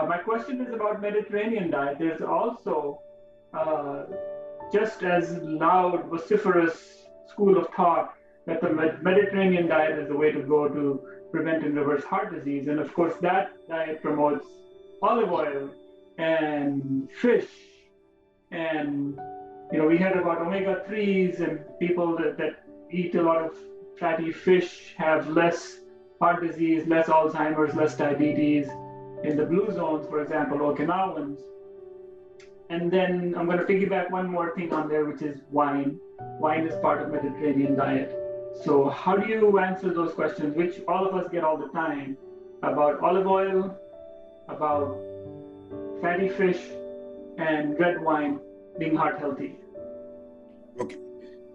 My question is about Mediterranean diet. There's also uh, just as loud, vociferous school of thought that the Mediterranean diet is the way to go to prevent and reverse heart disease. And of course, that diet promotes olive oil and fish. And, we heard about omega 3s and people that eat a lot of fatty fish have less heart disease, less Alzheimer's, less diabetes. In the blue zones, for example, Okinawans. And then I'm going to piggyback one more thing on there, which is wine. Wine is part of Mediterranean diet. So how do you answer those questions, which all of us get all the time, about olive oil, about fatty fish, and red wine being heart healthy? Okay,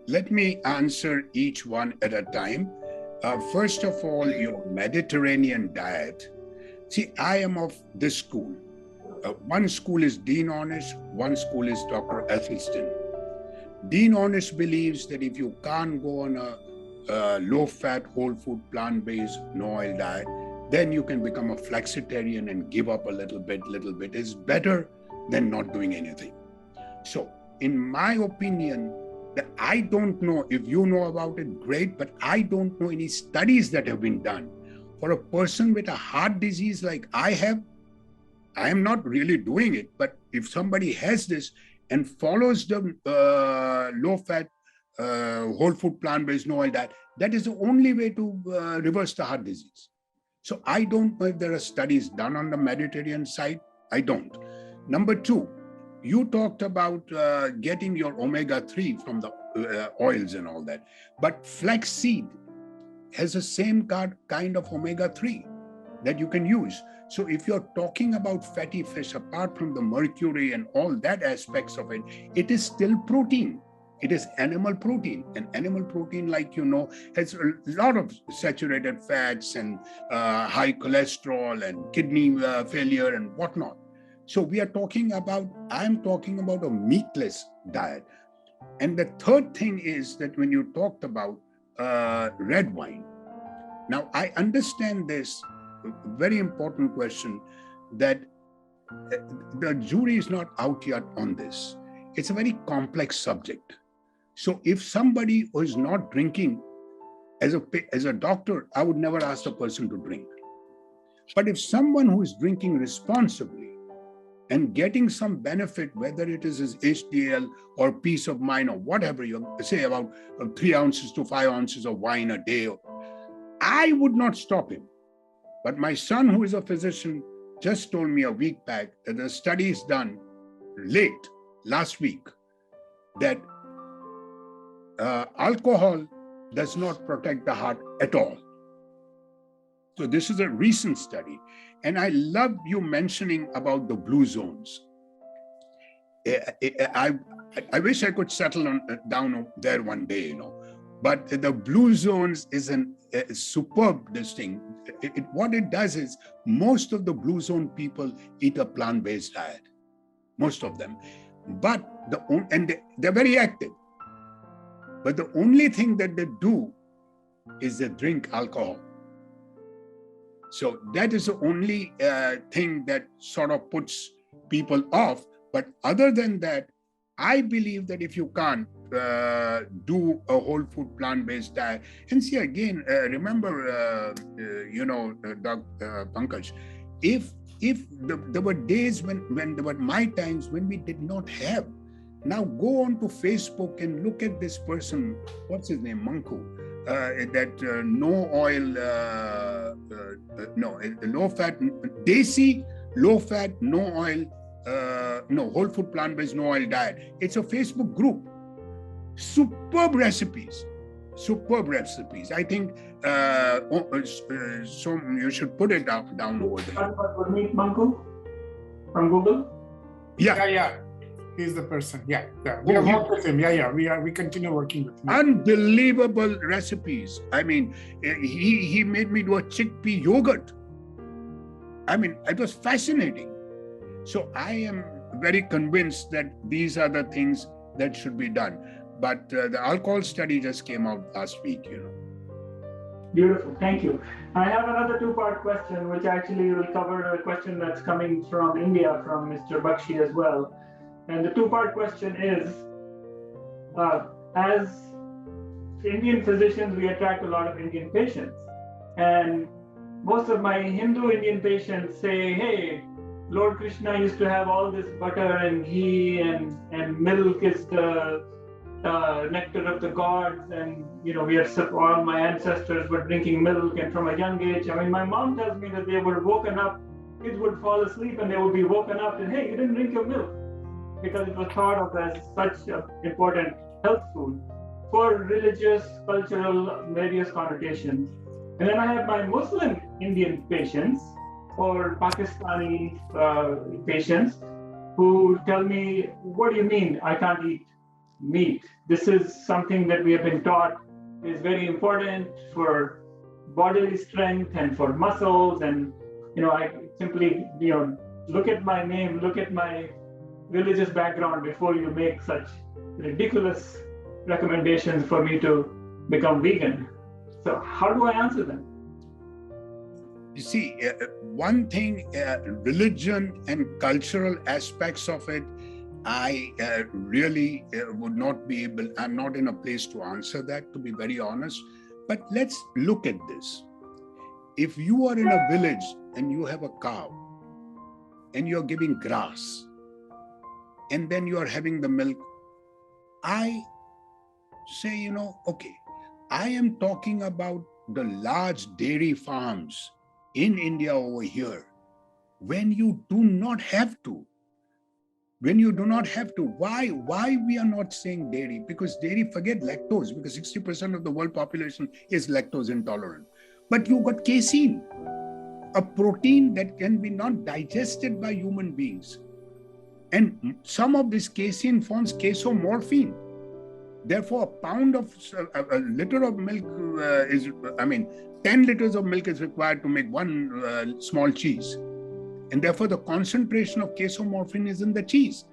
let me answer each one at a time. First of all, your Mediterranean diet. See, I am of this school. One school is Dean Honest, one school is Dr. Ethelston. Dean Honest believes that if you can't go on a low-fat, whole food, plant-based, no-oil diet, then you can become a flexitarian and give up a little bit. It's better than not doing anything. So, in my opinion, that I don't know, if you know about it, great, but I don't know any studies that have been done. For a person with a heart disease like I have, I am not really doing it, but if somebody has this and follows the low-fat, whole food, plant-based, no oil diet, that is the only way to reverse the heart disease. So I don't know if there are studies done on the Mediterranean side. I don't. Number two, you talked about getting your omega-3 from the oils and all that, but flaxseed has the same kind of omega-3 that you can use. So if you're talking about fatty fish, apart from the mercury and all that aspects of it, it is still protein. It is animal protein. And animal protein, like you know, has a lot of saturated fats and high cholesterol and kidney failure and whatnot. So I'm talking about a meatless diet. And the third thing is that when you talked about red wine. Now, I understand this very important question that the jury is not out yet on this. It's a very complex subject. So if somebody who is not drinking, as a doctor, I would never ask the person to drink. But if someone who is drinking responsibly and getting some benefit, whether it is his HDL or peace of mind or whatever you say about 3 ounces to 5 ounces of wine a day, I would not stop him. But my son, who is a physician, just told me a week back that the study is done last week, that alcohol does not protect the heart at all. So this is a recent study. And I love you mentioning about the blue zones. I wish I could settle down there one day, But the blue zones is a superb thing. What it does is most of the blue zone people eat a plant-based diet, most of them. But they're very active. But the only thing that they do is they drink alcohol. So that is the only thing that sort of puts people off. But other than that, I believe that if you can't do a whole food plant-based diet, and see again, remember, Dr. Pankaj, if there were days when there were my times when we did not have. Now go on to Facebook and look at this person, what's his name, Manku, that no oil, low fat, desi, low fat, no oil, whole food plant-based, no oil diet. It's a Facebook group. Superb recipes. I think so you should put it down over there. Manku from Google? Yeah. He's the person. Yeah. We have worked with him. We continue working with him. Unbelievable recipes. I mean, he made me do a chickpea yogurt. I mean, it was fascinating. So I am very convinced that these are the things that should be done. but the alcohol study just came out last week, Beautiful, thank you. I have another two-part question, which actually will cover a question that's coming from India, from Mr. Bakshi as well. And the two-part question is, as Indian physicians, we attract a lot of Indian patients. And most of my Hindu Indian patients say, hey, Lord Krishna used to have all this butter and ghee and milk is the nectar of the gods, and all my ancestors were drinking milk, and from a young age, my mom tells me that they were woken up, kids would fall asleep and they would be woken up and, hey, you didn't drink your milk, because it was thought of as such an important health food for religious, cultural, various connotations. And then I have my Muslim Indian patients or Pakistani patients who tell me, what do you mean I can't eat meat? This is something that we have been taught is very important for bodily strength and for muscles. And, I simply, look at my name, look at my religious background before you make such ridiculous recommendations for me to become vegan. So how do I answer them? You see, one thing, religion and cultural aspects of it, I really would not be able, I'm not in a place to answer that, to be very honest. But let's look at this. If you are in a village and you have a cow and you're giving grass and then you're having the milk, I say, okay, I am talking about the large dairy farms in India over here, when you do not have to. When you do not have to, why we are not saying dairy? Because dairy, forget lactose, because 60% of the world population is lactose intolerant. But you got casein, a protein that can be not digested by human beings. And some of this casein forms casomorphine. Therefore, a liter of milk 10 liters of milk is required to make one small cheese. And therefore, the concentration of casomorphine is in the cheese.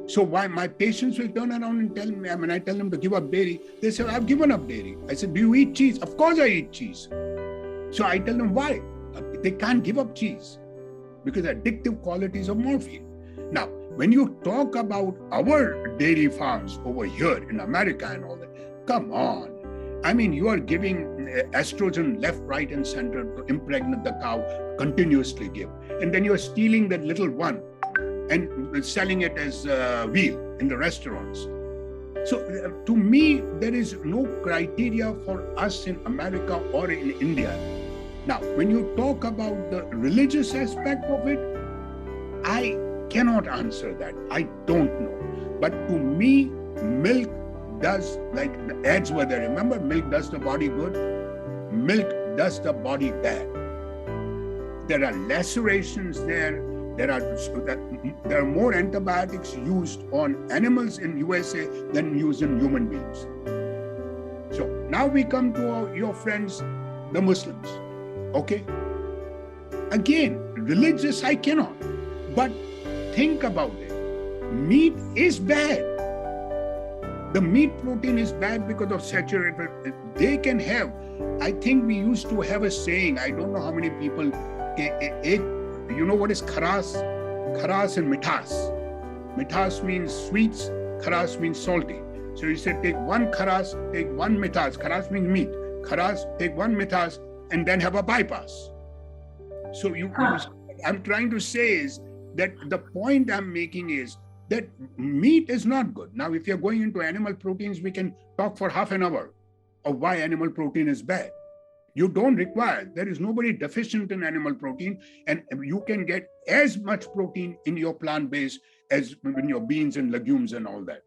So why my patients will turn around and tell me, when I tell them to give up dairy, they say, I've given up dairy. I said, do you eat cheese? Of course I eat cheese. So I tell them why? They can't give up cheese because addictive qualities of morphine. Now, when you talk about our dairy farms over here in America and all that, come on. You are giving estrogen left, right, and center to impregnate the cow, continuously give. And then you're stealing that little one and selling it as veal in the restaurants. So to me, there is no criteria for us in America or in India. Now, when you talk about the religious aspect of it, I cannot answer that. I don't know. But to me, milk does, like the ads were there. Remember, milk does the body good. Milk does the body bad. There are lacerations there. There are more antibiotics used on animals in USA than used in human beings. So now we come to your friends, the Muslims. Okay? Again, religious, I cannot. But think about it. Meat is bad. The meat protein is bad because of saturated. They can have, I think we used to have a saying, I don't know how many people ate, you know what is kharas? Kharas and mithas. Mithas means sweets, kharas means salty. So you said take one kharas, take one mithas. Kharas means meat. Kharas, take one mithas and then have a bypass. So I'm trying to say is that the point I'm making is that meat is not good. Now, if you're going into animal proteins, we can talk for half an hour of why animal protein is bad. You don't require, there is nobody deficient in animal protein, and you can get as much protein in your plant-based as in your beans and legumes and all that.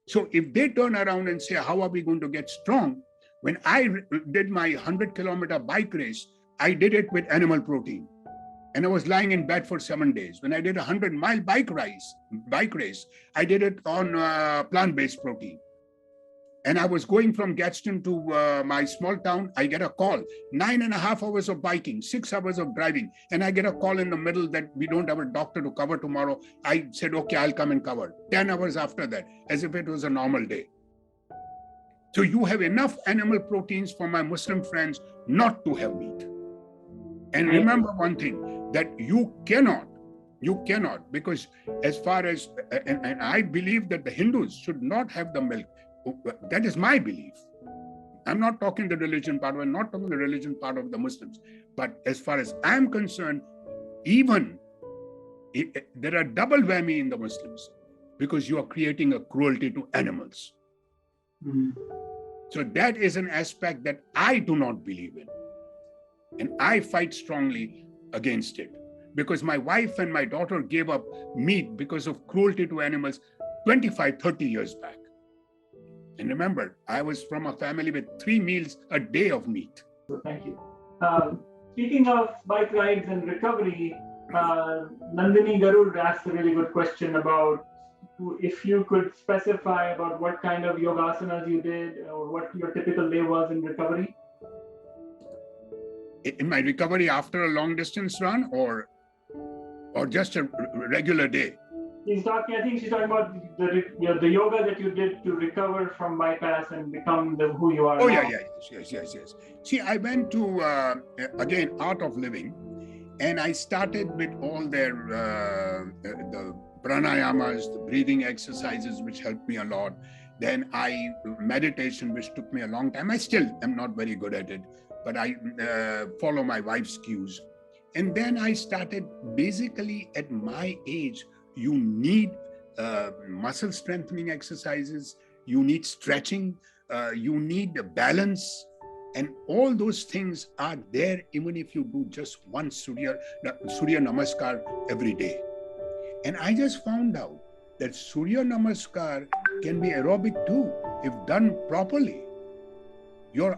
So if they turn around and say, how are we going to get strong? When I did my 100-kilometer bike race, I did it with animal protein. And I was lying in bed for 7 days. When I did a 100-mile bike race, I did it on plant-based protein. And I was going from Gadsden to my small town. I get a call, 9.5 hours of biking, 6 hours of driving. And I get a call in the middle that we don't have a doctor to cover tomorrow. I said, okay, I'll come and cover. 10 hours after that, as if it was a normal day. So you have enough animal proteins for my Muslim friends not to have meat. And remember one thing, that you cannot, because as far as, and I believe that the Hindus should not have the milk. That is my belief. I'm not talking the religion part, I'm not talking the religion part of the Muslims. But as far as I'm concerned, even there are double whammy in the Muslims, because you are creating a cruelty to animals. Mm. So that is an aspect that I do not believe in. And I fight strongly against it, because my wife and my daughter gave up meat because of cruelty to animals 25, 30 years back. And remember, I was from a family with 3 meals a day of meat. So thank you. Speaking of bike rides and recovery, Nandini Garud asked a really good question about if you could specify about what kind of yogasanas you did or what your typical day was in recovery. In my recovery after a long distance run, or just a regular day? He's talking, I think she's talking about the yoga that you did to recover from bypass and become who you are. Oh, now. yes. See, I went to, again, Art of Living, and I started with all their, the pranayamas, the breathing exercises, which helped me a lot. Then meditation, which took me a long time. I still am not very good at it, but I follow my wife's cues. And then I started, basically at my age, you need muscle strengthening exercises, you need stretching, you need balance, and all those things are there even if you do just one Surya Namaskar every day. And I just found out that Surya Namaskar can be aerobic too, if done properly.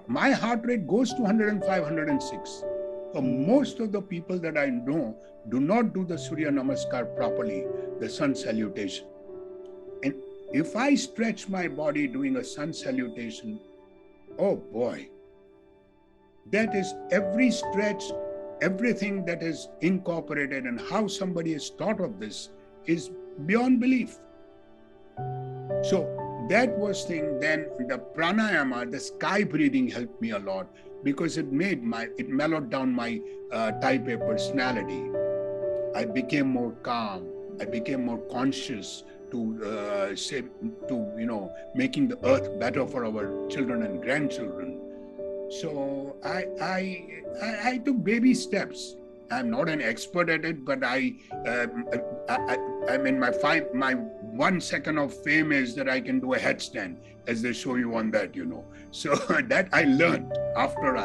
My heart rate goes to 105, 106. For most of the people that I know do not do the Surya Namaskar properly, the sun salutation. And if I stretch my body doing a sun salutation, oh boy, that is every stretch, everything that is incorporated, and how somebody has thought of this is beyond belief. So that was thing. Then the pranayama, the sky breathing helped me a lot, because it mellowed down my type A personality. I became more calm. I became more conscious to making the earth better for our children and grandchildren. So I took baby steps. I'm not an expert at it, but I mean, my 1 second of fame is that I can do a headstand, as they show you on that, So that I learned after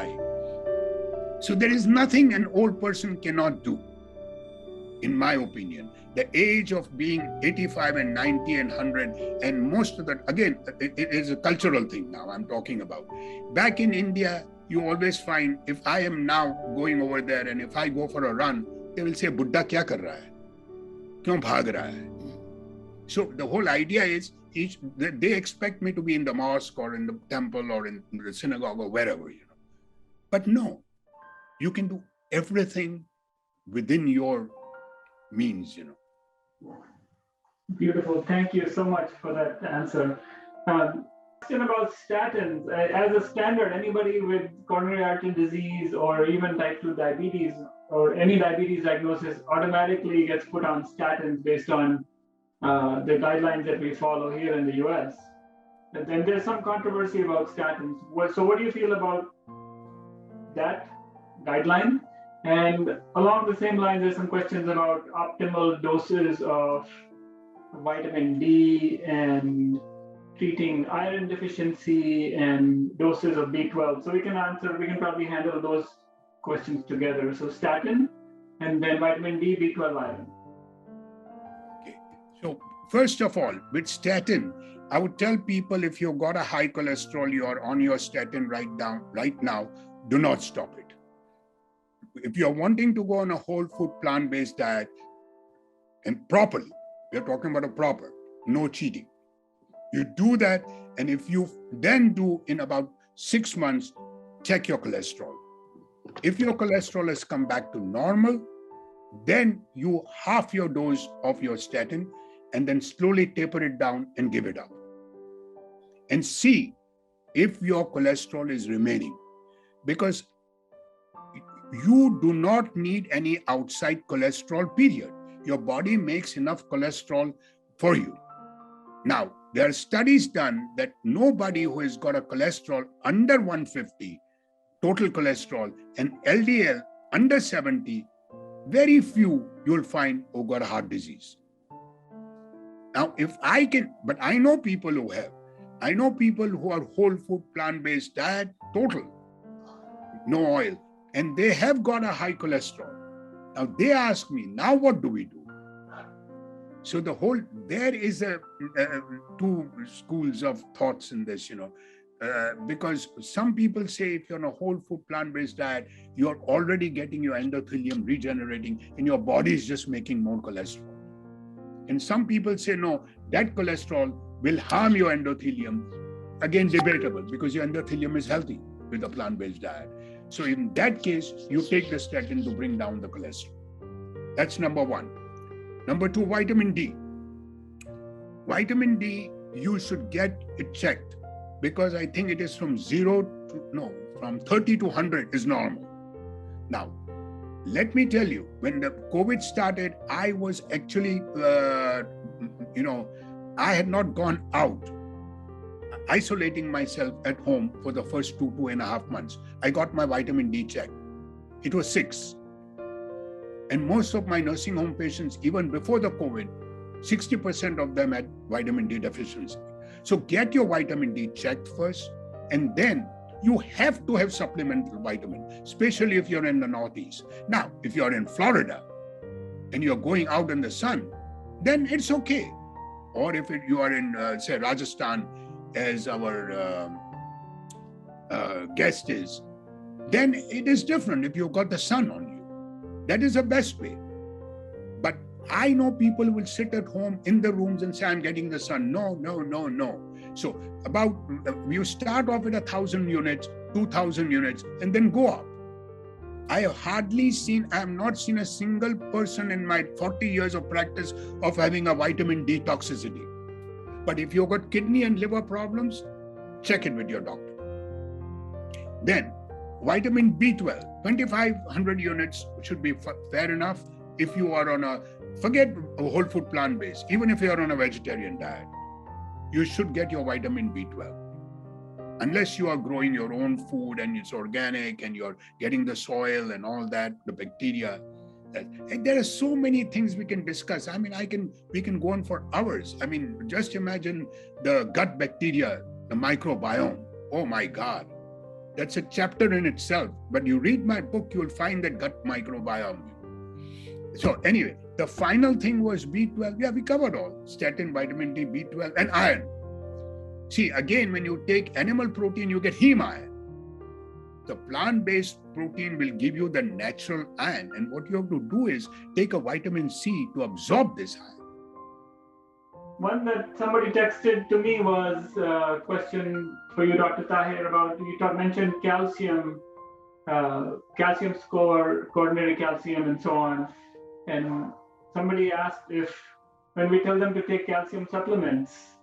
So there is nothing an old person cannot do, in my opinion. The age of being 85 and 90 and 100, and most of that, again, it is a cultural thing now I'm talking about. Back in India, you always find, if I am now going over there and if I go for a run, they will say, Buddha kya kar raha hai? Kyun bhag raha hai? So the whole idea is, they expect me to be in the mosque or in the temple or in the synagogue or wherever, But no, you can do everything within your means, Beautiful. Thank you so much for that answer. Question about statins. As a standard, anybody with coronary artery disease or even type 2 diabetes or any diabetes diagnosis automatically gets put on statins based on the guidelines that we follow here in the US. And then there's some controversy about statins. So what do you feel about that guideline? And along the same lines, there's some questions about optimal doses of vitamin D and treating iron deficiency and doses of B12. So we can probably handle those questions together. So statin and then vitamin D, B12, iron. Okay. So first of all, with statin, I would tell people, if you've got a high cholesterol, you are on your statin right now, do not stop it. If you're wanting to go on a whole food plant-based diet and properly, we're talking about a proper, no cheating. You do that, and if you then do in about 6 months, check your cholesterol. If your cholesterol has come back to normal, then you half your dose of your statin and then slowly taper it down and give it up. And see if your cholesterol is remaining, because you do not need any outside cholesterol, period. Your body makes enough cholesterol for you. Now, there are studies done that nobody who has got a cholesterol under 150, total cholesterol, and LDL under 70, very few you'll find who got heart disease. Now, if I can, but I know people who have. I know people who are whole food, plant-based diet, total, no oil, and they have got a high cholesterol. Now they ask me, now what do we do? So there is two schools of thoughts in this, because some people say if you're on a whole food plant-based diet, you're already getting your endothelium regenerating and your body is just making more cholesterol. And some people say, no, that cholesterol will harm your endothelium. Again, debatable, because your endothelium is healthy with a plant-based diet. So in that case, you take the statin to bring down the cholesterol. That's number one. Number two, vitamin D. Vitamin D, you should get it checked, because I think it is from 30 to 100 is normal. Now, let me tell you, when the COVID started, I was actually, I had not gone out, isolating myself at home for the first 2.5 months. I got my vitamin D checked. It was 6. And most of my nursing home patients, even before the COVID, 60% of them had vitamin D deficiency. So get your vitamin D checked first, and then you have to have supplemental vitamin, especially if you're in the Northeast. Now, if you're in Florida and you're going out in the sun, then it's okay. Or if you are in, say, Rajasthan, as our guest is, then it is different if you've got the sun on you. That is the best way. But I know people will sit at home in the rooms and say, I'm getting the sun. No. So you start off at 1,000 units, 2,000 units, and then go up. I have not seen a single person in my 40 years of practice of having a vitamin D toxicity. But if you've got kidney and liver problems, check it with your doctor. Then, vitamin B12, 2,500 units should be fair enough if you are on forget a whole food plant-based, even if you are on a vegetarian diet, you should get your vitamin B12. Unless you are growing your own food and it's organic and you're getting the soil and all that, the bacteria. And there are so many things we can discuss. I mean, we can go on for hours. I mean, just imagine the gut bacteria, the microbiome. Oh my God. That's a chapter in itself. But you read my book, you'll find that gut microbiome. So anyway, the final thing was B12. Yeah, we covered all. Statin, vitamin D, B12, and iron. See, again, when you take animal protein, you get heme iron. The plant-based protein will give you the natural iron. And what you have to do is take a vitamin C to absorb this iron. One that somebody texted to me was a question for you, Dr. Tahir, about, you mentioned calcium, calcium score, coronary calcium, and so on. And somebody asked if, when we tell them to take calcium supplements,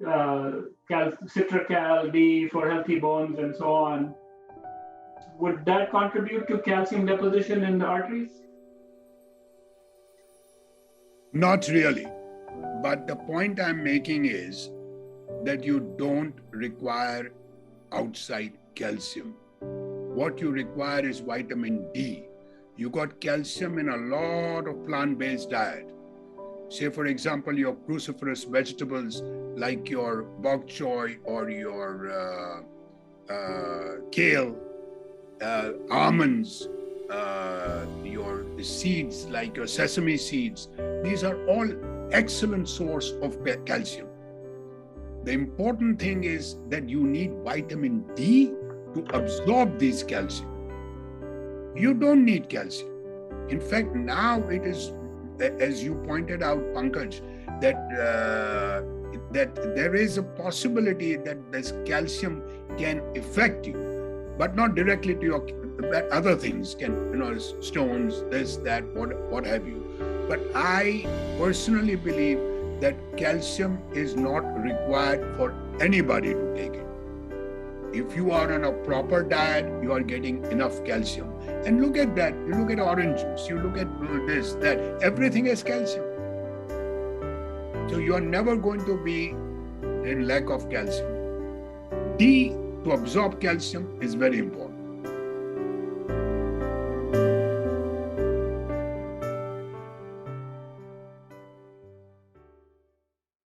Citracal, D for healthy bones, and so on, would that contribute to calcium deposition in the arteries? Not really. But the point I'm making is that you don't require outside calcium. What you require is vitamin D. You got calcium in a lot of plant-based diet. Say, for example, your cruciferous vegetables like your bok choy or your kale, almonds, your seeds like your sesame seeds. These are all excellent source of calcium. The important thing is that you need vitamin D to absorb this calcium. You don't need calcium. In fact, now it is, as you pointed out, Pankaj, that there is a possibility that this calcium can affect you, but not directly to your other things, stones, this, that, what have you. But I personally believe that calcium is not required for anybody to take it. If you are on a proper diet, you are getting enough calcium. And look at that. You look at orange juice, you look at this, that, everything has calcium. So you are never going to be in lack of calcium. D, to absorb calcium, is very important.